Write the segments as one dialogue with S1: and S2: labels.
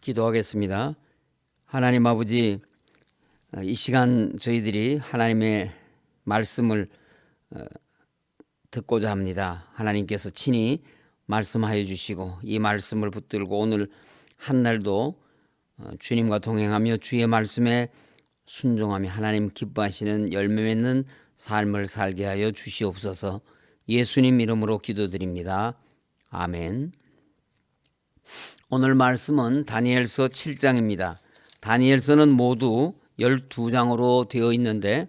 S1: 기도하겠습니다. 하나님 아버지, 이 시간 저희들이 하나님의 말씀을 듣고자 합니다. 하나님께서 친히 말씀하여 주시고 이 말씀을 붙들고 오늘 한 날도 주님과 동행하며 주의 말씀에 순종하며 하나님 기뻐하시는 열매 맺는 삶을 살게 하여 주시옵소서. 예수님 이름으로 기도드립니다. 아멘. 오늘 말씀은 다니엘서 7장입니다. 다니엘서는 모두 12장으로 되어 있는데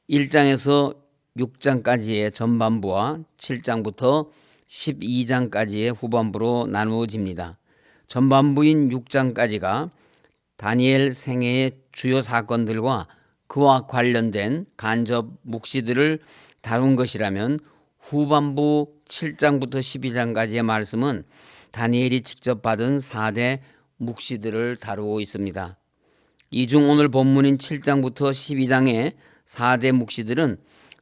S1: 1장에서 6장까지의 전반부와 7장부터 12장까지의 후반부로 나누어집니다. 전반부인 6장까지가 다니엘 생애의 주요 사건들과 그와 관련된 간접 묵시들을 다룬 것이라면 후반부 7장부터 12장까지의 말씀은 다니엘이 직접 받은 4대 묵시들을 다루고 있습니다. 이 중 오늘 본문인 7장부터 12장의 4대 묵시들은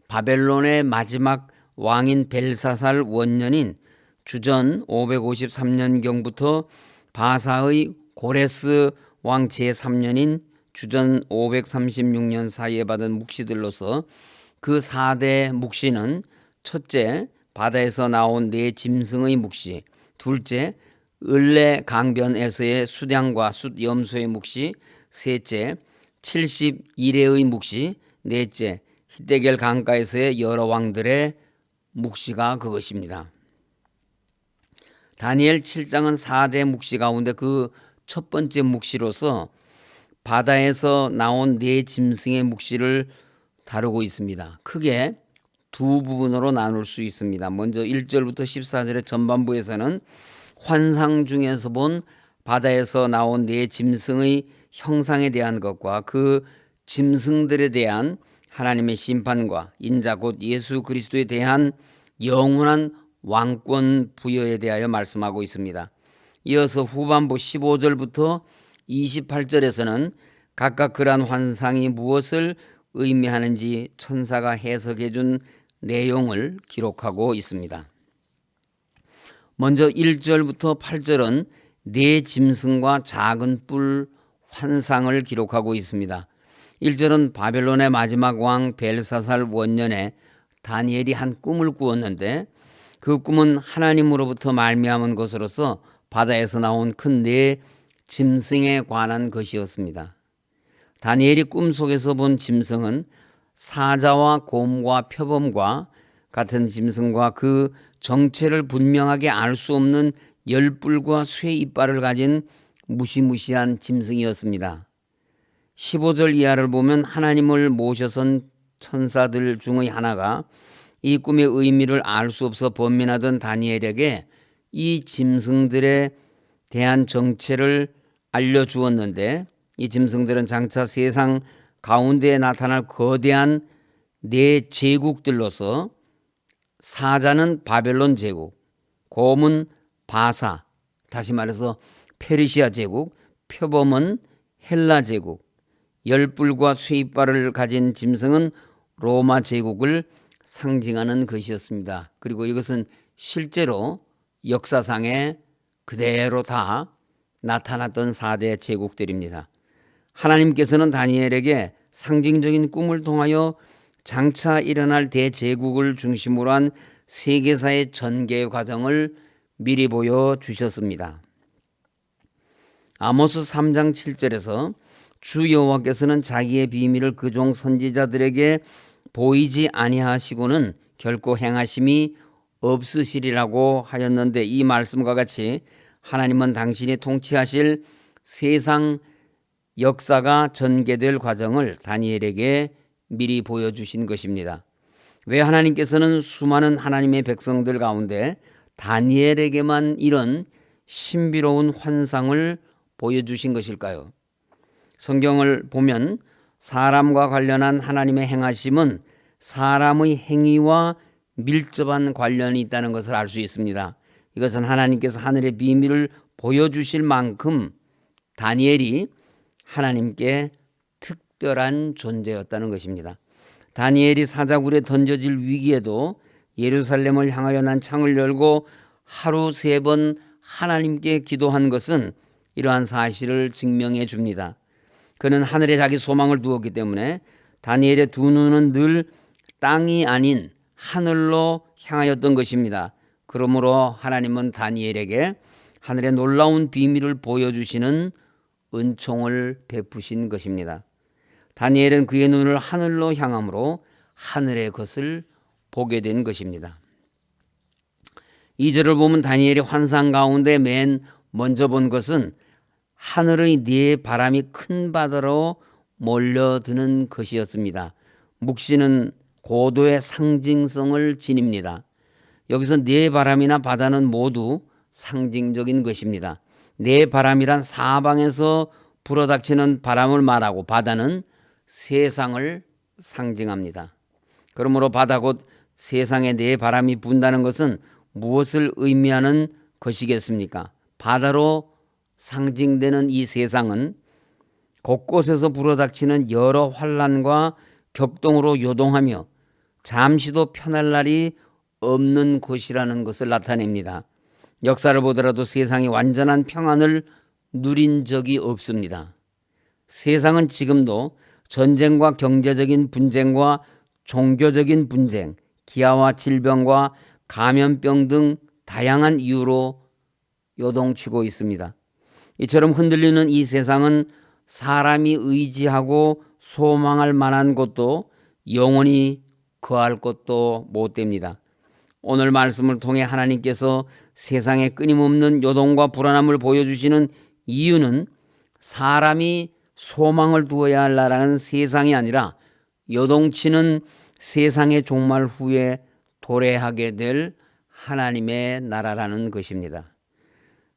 S1: 바벨론의 마지막 왕인 벨사살 원년인 주전 553년경부터 바사의 고레스 왕 제3년인 주전 536년 사이에 받은 묵시들로서 그 4대 묵시는 첫째, 바다에서 나온 네 짐승의 묵시, 둘째, 을레 강변에서의 숫양과 숫염소의 묵시, 셋째, 71회의 묵시, 넷째, 히데겔 강가에서의 여러 왕들의 묵시가 그것입니다. 다니엘 7장은 4대 묵시 가운데 그 첫 번째 묵시로서 바다에서 나온 네 짐승의 묵시를 다루고 있습니다. 크게 두 부분으로 나눌 수 있습니다. 먼저 1절부터 14절의 전반부에서는 환상 중에서 본 바다에서 나온 네 짐승의 형상에 대한 것과 그 짐승들에 대한 하나님의 심판과 인자 곧 예수 그리스도에 대한 영원한 왕권 부여에 대하여 말씀하고 있습니다. 이어서 후반부 15절부터 28절에서는 각각 그러한 환상이 무엇을 의미하는지 천사가 해석해 준 내용을 기록하고 있습니다. 먼저 1절부터 8절은 네 짐승과 작은 뿔 환상을 기록하고 있습니다. 1절은 바벨론의 마지막 왕 벨사살 원년에 다니엘이 한 꿈을 꾸었는데 그 꿈은 하나님으로부터 말미암은 것으로서 바다에서 나온 큰 네 짐승에 관한 것이었습니다. 다니엘이 꿈속에서 본 짐승은 사자와 곰과 표범과 같은 짐승과 그 정체를 분명하게 알 수 없는 열뿔과 쇠 이빨을 가진 무시무시한 짐승이었습니다. 15절 이하를 보면 하나님을 모셔선 천사들 중의 하나가 이 꿈의 의미를 알 수 없어 번민하던 다니엘에게 이 짐승들에 대한 정체를 알려주었는데 이 짐승들은 장차 세상 가운데에 나타날 거대한 네 제국들로서 사자는 바벨론 제국, 곰은 바사, 다시 말해서 페르시아 제국, 표범은 헬라 제국, 열뿔과 쇠이빨을 가진 짐승은 로마 제국을 상징하는 것이었습니다. 그리고 이것은 실제로 역사상에 그대로 다 나타났던 4대 제국들입니다. 하나님께서는 다니엘에게 상징적인 꿈을 통하여 장차 일어날 대제국을 중심으로 한 세계사의 전개 과정을 미리 보여주셨습니다. 아모스 3장 7절에서 주 여호와께서는 자기의 비밀을 그 종 선지자들에게 보이지 아니하시고는 결코 행하심이 없으시리라고 하였는데 이 말씀과 같이 하나님은 당신이 통치하실 세상 역사가 전개될 과정을 다니엘에게 미리 보여주신 것입니다. 왜 하나님께서는 수많은 하나님의 백성들 가운데 다니엘에게만 이런 신비로운 환상을 보여주신 것일까요? 성경을 보면 사람과 관련한 하나님의 행하심은 사람의 행위와 밀접한 관련이 있다는 것을 알 수 있습니다. 이것은 하나님께서 하늘의 비밀을 보여주실 만큼 다니엘이 하나님께 특별한 존재였다는 것입니다. 다니엘이 사자굴에 던져질 위기에도 예루살렘을 향하여 난 창을 열고 하루 3번 하나님께 기도한 것은 이러한 사실을 증명해 줍니다. 그는 하늘에 자기 소망을 두었기 때문에 다니엘의 두 눈은 늘 땅이 아닌 하늘로 향하였던 것입니다. 그러므로 하나님은 다니엘에게 하늘의 놀라운 비밀을 보여주시는 은총을 베푸신 것입니다. 다니엘은 그의 눈을 하늘로 향함으로 하늘의 것을 보게 된 것입니다. 2절을 보면 다니엘이 환상 가운데 맨 먼저 본 것은 하늘의 네 바람이 큰 바다로 몰려드는 것이었습니다. 묵시는 고도의 상징성을 지닙니다. 여기서 네 바람이나 바다는 모두 상징적인 것입니다. 네 바람이란 사방에서 불어닥치는 바람을 말하고 바다는 세상을 상징합니다. 그러므로 바다 곧 세상에 네 바람이 분다는 것은 무엇을 의미하는 것이겠습니까? 바다로 상징되는 이 세상은 곳곳에서 불어닥치는 여러 환란과 격동으로 요동하며 잠시도 편할 날이 없는 곳이라는 것을 나타냅니다. 역사를 보더라도 세상이 완전한 평안을 누린 적이 없습니다. 세상은 지금도 전쟁과 경제적인 분쟁과 종교적인 분쟁, 기아와 질병과 감염병 등 다양한 이유로 요동치고 있습니다. 이처럼 흔들리는 이 세상은 사람이 의지하고 소망할 만한 곳도 영원히 거할 곳도 못 됩니다. 오늘 말씀을 통해 하나님께서 세상에 끊임없는 요동과 불안함을 보여주시는 이유는 사람이 소망을 두어야 할 나라는 세상이 아니라 요동치는 세상의 종말 후에 도래하게 될 하나님의 나라라는 것입니다.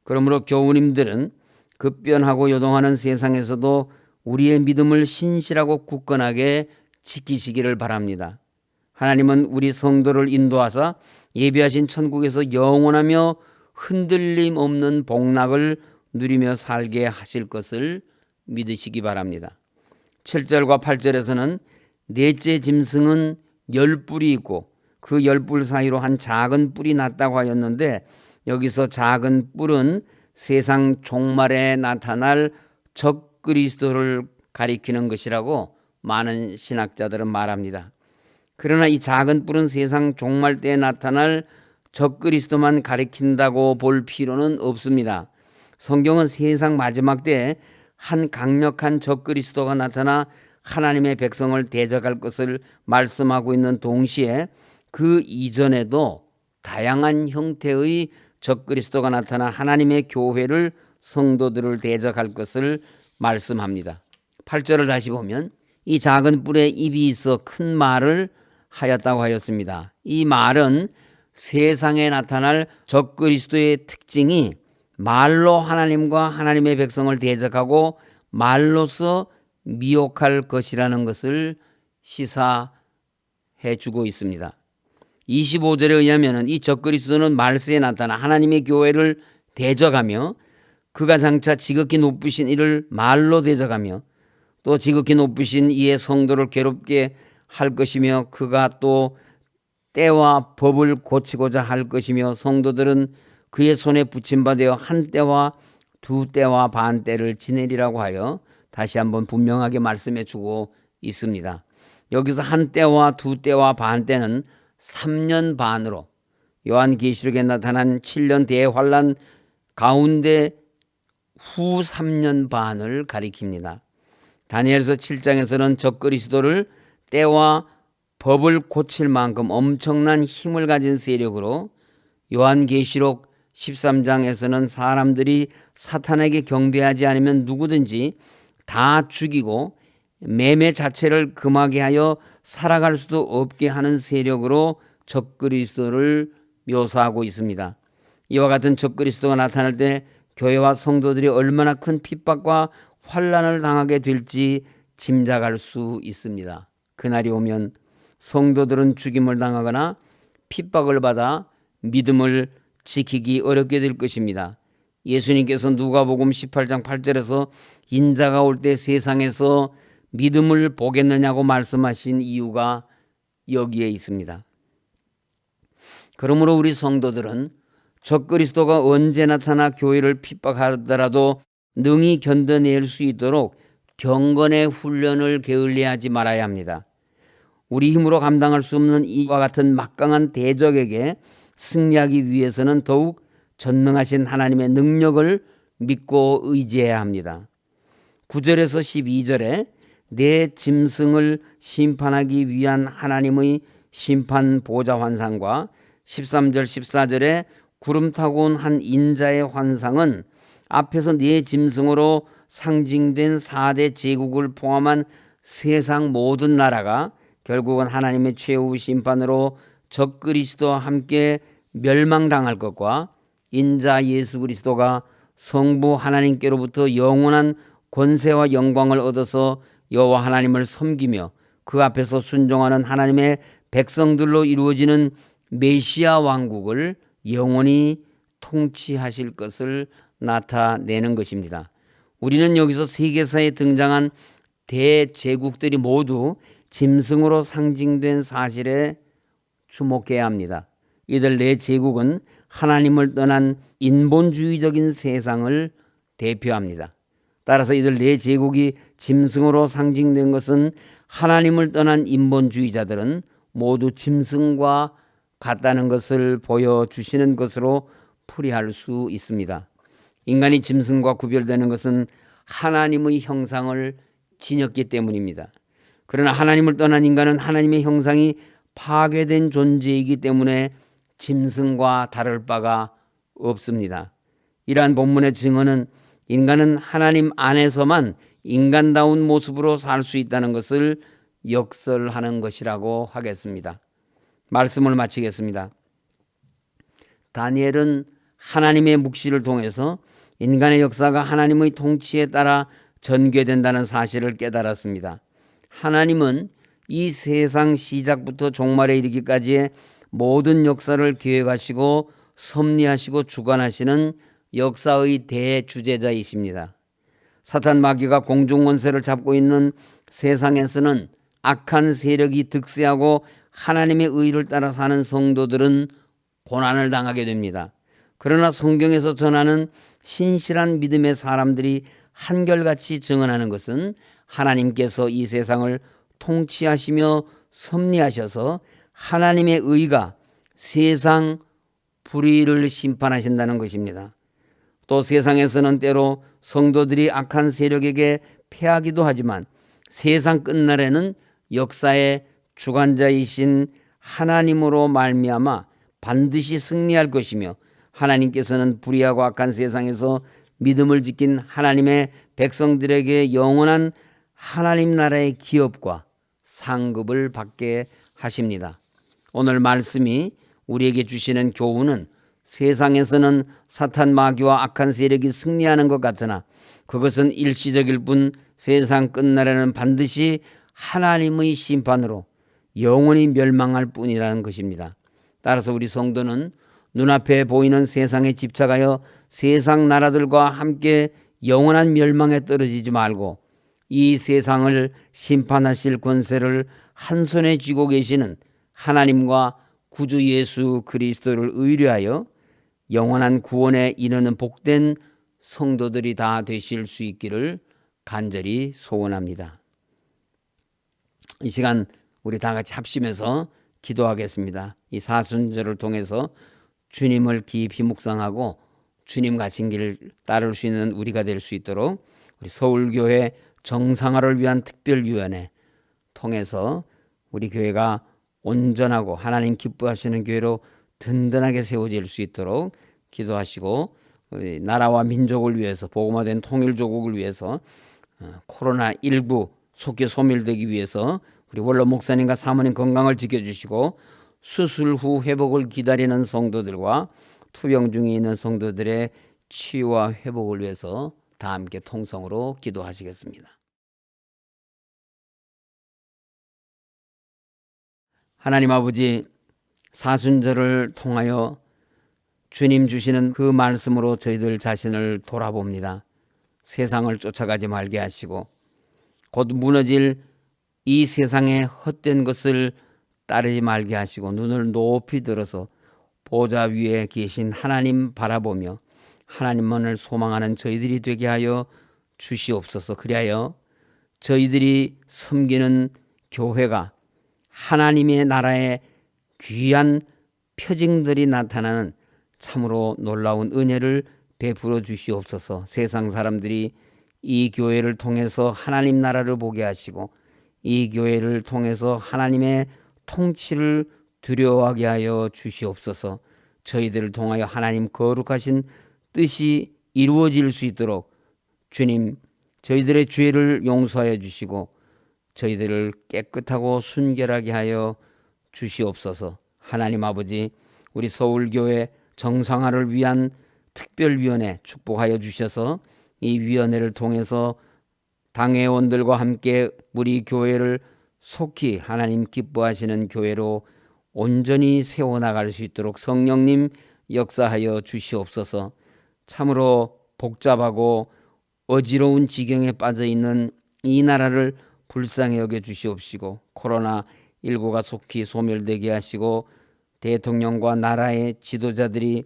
S1: 그러므로 교우님들은 급변하고 요동하는 세상에서도 우리의 믿음을 신실하고 굳건하게 지키시기를 바랍니다. 하나님은 우리 성도를 인도하사 예비하신 천국에서 영원하며 흔들림 없는 복락을 누리며 살게 하실 것을 믿으시기 바랍니다. 7절과 8절에서는 넷째 짐승은 10뿔이 있고 그 10뿔 사이로 한 작은 뿔이 났다고 하였는데 여기서 작은 뿔은 세상 종말에 나타날 적그리스도를 가리키는 것이라고 많은 신학자들은 말합니다. 그러나 이 작은 뿔은 세상 종말 때에 나타날 적그리스도만 가리킨다고 볼 필요는 없습니다. 성경은 세상 마지막 때에 한 강력한 적그리스도가 나타나 하나님의 백성을 대적할 것을 말씀하고 있는 동시에 그 이전에도 다양한 형태의 적그리스도가 나타나 하나님의 교회를 성도들을 대적할 것을 말씀합니다. 8절을 다시 보면 이 작은 뿔에 입이 있어 큰 말을 하였다고 하였습니다. 이 말은 세상에 나타날 적그리스도의 특징이 말로 하나님과 하나님의 백성을 대적하고 말로서 미혹할 것이라는 것을 시사해 주고 있습니다. 25절에 의하면 이 적그리스도는 말세에 나타나 하나님의 교회를 대적하며 그가 장차 지극히 높으신 이를 말로 대적하며 또 지극히 높으신 이의 성도를 괴롭게 할 것이며 그가 또 때와 법을 고치고자 할 것이며 성도들은 그의 손에 붙임받아 한 때와 두 때와 반 때를 지내리라고 하여 다시 한번 분명하게 말씀해 주고 있습니다. 여기서 한 때와 두 때와 반 때는 3년 반으로 요한계시록에 나타난 7년 대환란 가운데 후 3년 반을 가리킵니다. 다니엘서 7장에서는 적그리스도를 때와 법을 고칠 만큼 엄청난 힘을 가진 세력으로, 요한계시록 13장에서는 사람들이 사탄에게 경배하지 않으면 누구든지 다 죽이고 매매 자체를 금하게 하여 살아갈 수도 없게 하는 세력으로 적그리스도를 묘사하고 있습니다. 이와 같은 적그리스도가 나타날 때 교회와 성도들이 얼마나 큰 핍박과 환난을 당하게 될지 짐작할 수 있습니다. 그날이 오면 성도들은 죽임을 당하거나 핍박을 받아 믿음을 지키기 어렵게 될 것입니다. 예수님께서 누가복음 18장 8절에서 인자가 올 때 세상에서 믿음을 보겠느냐고 말씀하신 이유가 여기에 있습니다. 그러므로 우리 성도들은 적그리스도가 언제 나타나 교회를 핍박하더라도 능히 견뎌낼 수 있도록 경건의 훈련을 게을리하지 말아야 합니다. 우리 힘으로 감당할 수 없는 이와 같은 막강한 대적에게 승리하기 위해서는 더욱 전능하신 하나님의 능력을 믿고 의지해야 합니다. 9절에서 12절에 내 짐승을 심판하기 위한 하나님의 심판 보좌 환상과 13절 14절에 구름 타고 온 한 인자의 환상은 앞에서 네 짐승으로 상징된 4대 제국을 포함한 세상 모든 나라가 결국은 하나님의 최후 심판으로 적 그리스도와 함께 멸망당할 것과 인자 예수 그리스도가 성부 하나님께로부터 영원한 권세와 영광을 얻어서 여호와 하나님을 섬기며 그 앞에서 순종하는 하나님의 백성들로 이루어지는 메시아 왕국을 영원히 통치하실 것을 나타내는 것입니다. 우리는 여기서 세계사에 등장한 대제국들이 모두 짐승으로 상징된 사실에 주목해야 합니다. 이들 네 제국은 하나님을 떠난 인본주의적인 세상을 대표합니다. 따라서 이들 네 제국이 짐승으로 상징된 것은 하나님을 떠난 인본주의자들은 모두 짐승과 같다는 것을 보여주시는 것으로 풀이할 수 있습니다. 인간이 짐승과 구별되는 것은 하나님의 형상을 지녔기 때문입니다. 그러나 하나님을 떠난 인간은 하나님의 형상이 파괴된 존재이기 때문에 짐승과 다를 바가 없습니다. 이러한 본문의 증언은 인간은 하나님 안에서만 인간다운 모습으로 살 수 있다는 것을 역설하는 것이라고 하겠습니다. 말씀을 마치겠습니다. 다니엘은 하나님의 묵시를 통해서 인간의 역사가 하나님의 통치에 따라 전개된다는 사실을 깨달았습니다. 하나님은 이 세상 시작부터 종말에 이르기까지의 모든 역사를 계획하시고 섭리하시고 주관하시는 역사의 대주재자이십니다. 사탄 마귀가 공중권세를 잡고 있는 세상에서는 악한 세력이 득세하고 하나님의 의를 따라 사는 성도들은 고난을 당하게 됩니다. 그러나 성경에서 전하는 신실한 믿음의 사람들이 한결같이 증언하는 것은 하나님께서 이 세상을 통치하시며 섭리하셔서 하나님의 의가 세상 불의를 심판하신다는 것입니다. 또 세상에서는 때로 성도들이 악한 세력에게 패하기도 하지만 세상 끝날에는 역사의 주관자이신 하나님으로 말미암아 반드시 승리할 것이며 하나님께서는 불의하고 악한 세상에서 믿음을 지킨 하나님의 백성들에게 영원한 하나님 나라의 기업과 상급을 받게 하십니다. 오늘 말씀이 우리에게 주시는 교훈은 세상에서는 사탄 마귀와 악한 세력이 승리하는 것 같으나 그것은 일시적일 뿐 세상 끝날에는 반드시 하나님의 심판으로 영원히 멸망할 뿐이라는 것입니다. 따라서 우리 성도는 눈앞에 보이는 세상에 집착하여 세상 나라들과 함께 영원한 멸망에 떨어지지 말고 이 세상을 심판하실 권세를 한 손에 쥐고 계시는 하나님과 구주 예수 그리스도를 의뢰하여 영원한 구원에 이르는 복된 성도들이 다 되실 수 있기를 간절히 소원합니다. 이 시간 우리 다 같이 합심해서 기도하겠습니다. 이 사순절을 통해서 주님을 깊이 묵상하고 주님 가신 길을 따를 수 있는 우리가 될 수 있도록 우리 서울교회 정상화를 위한 특별위원회 통해서 우리 교회가 온전하고 하나님 기뻐하시는 교회로 든든하게 세워질 수 있도록 기도하시고 우리 나라와 민족을 위해서 복음화된 통일조국을 위해서 코로나19 속히 소멸되기 위해서 우리 원로 목사님과 사모님 건강을 지켜주시고 수술 후 회복을 기다리는 성도들과 투병 중에 있는 성도들의 치유와 회복을 위해서 다 함께 통성으로 기도하시겠습니다. 하나님 아버지, 사순절을 통하여 주님 주시는 그 말씀으로 저희들 자신을 돌아봅니다. 세상을 쫓아가지 말게 하시고 곧 무너질 이 세상의 헛된 것을 따르지 말게 하시고 눈을 높이 들어서 보좌 위에 계신 하나님 바라보며 하나님만을 소망하는 저희들이 되게 하여 주시옵소서. 그리하여 저희들이 섬기는 교회가 하나님의 나라의 귀한 표징들이 나타나는 참으로 놀라운 은혜를 베풀어 주시옵소서. 세상 사람들이 이 교회를 통해서 하나님 나라를 보게 하시고 이 교회를 통해서 하나님의 통치를 두려워하게 하여 주시옵소서. 저희들을 통하여 하나님 거룩하신 뜻이 이루어질 수 있도록 주님, 저희들의 죄를 용서하여 주시고 저희들을 깨끗하고 순결하게 하여 주시옵소서. 하나님 아버지, 우리 서울교회 정상화를 위한 특별위원회 축복하여 주셔서 이 위원회를 통해서 당회원들과 함께 우리 교회를 속히 하나님 기뻐하시는 교회로 온전히 세워나갈 수 있도록 성령님 역사하여 주시옵소서. 참으로 복잡하고 어지러운 지경에 빠져있는 이 나라를 불쌍히 여겨 주시옵시고 코로나19가 속히 소멸되게 하시고 대통령과 나라의 지도자들이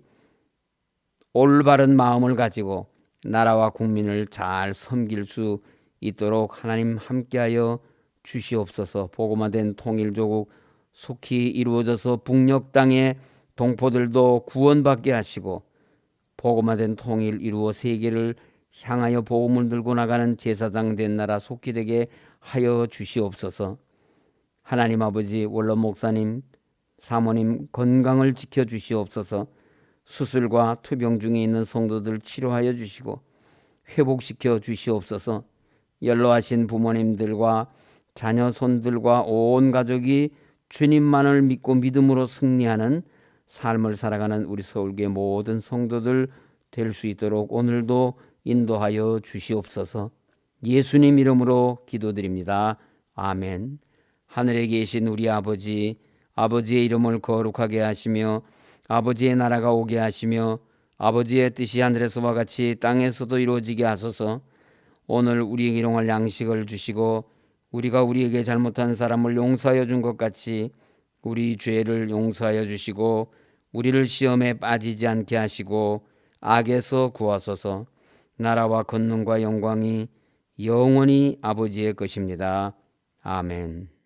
S1: 올바른 마음을 가지고 나라와 국민을 잘 섬길 수 있도록 하나님 함께하여 주시옵소서. 복음화된 통일조국 속히 이루어져서 북녘 땅의 동포들도 구원받게 하시고 복음화된 통일 이루어 세계를 향하여 복음을 들고 나가는 제사장 된 나라 속히 되게 하여 주시옵소서. 하나님 아버지, 원로 목사님, 사모님 건강을 지켜 주시옵소서. 수술과 투병 중에 있는 성도들 치료하여 주시고 회복시켜 주시옵소서. 연로하신 부모님들과 자녀 손들과 온 가족이 주님만을 믿고 믿음으로 승리하는 삶을 살아가는 우리 서울교회 모든 성도들 될 수 있도록 오늘도 인도하여 주시옵소서. 예수님 이름으로 기도드립니다. 아멘. 하늘에 계신 우리 아버지, 아버지의 이름을 거룩하게 하시며 아버지의 나라가 오게 하시며 아버지의 뜻이 하늘에서와 같이 땅에서도 이루어지게 하소서. 오늘 우리에게 일용할 양식을 주시고 우리가 우리에게 잘못한 사람을 용서하여 준 것 같이 우리 죄를 용서하여 주시고 우리를 시험에 빠지지 않게 하시고 악에서 구하소서. 나라와 권능과 영광이 영원히 아버지의 것입니다. 아멘.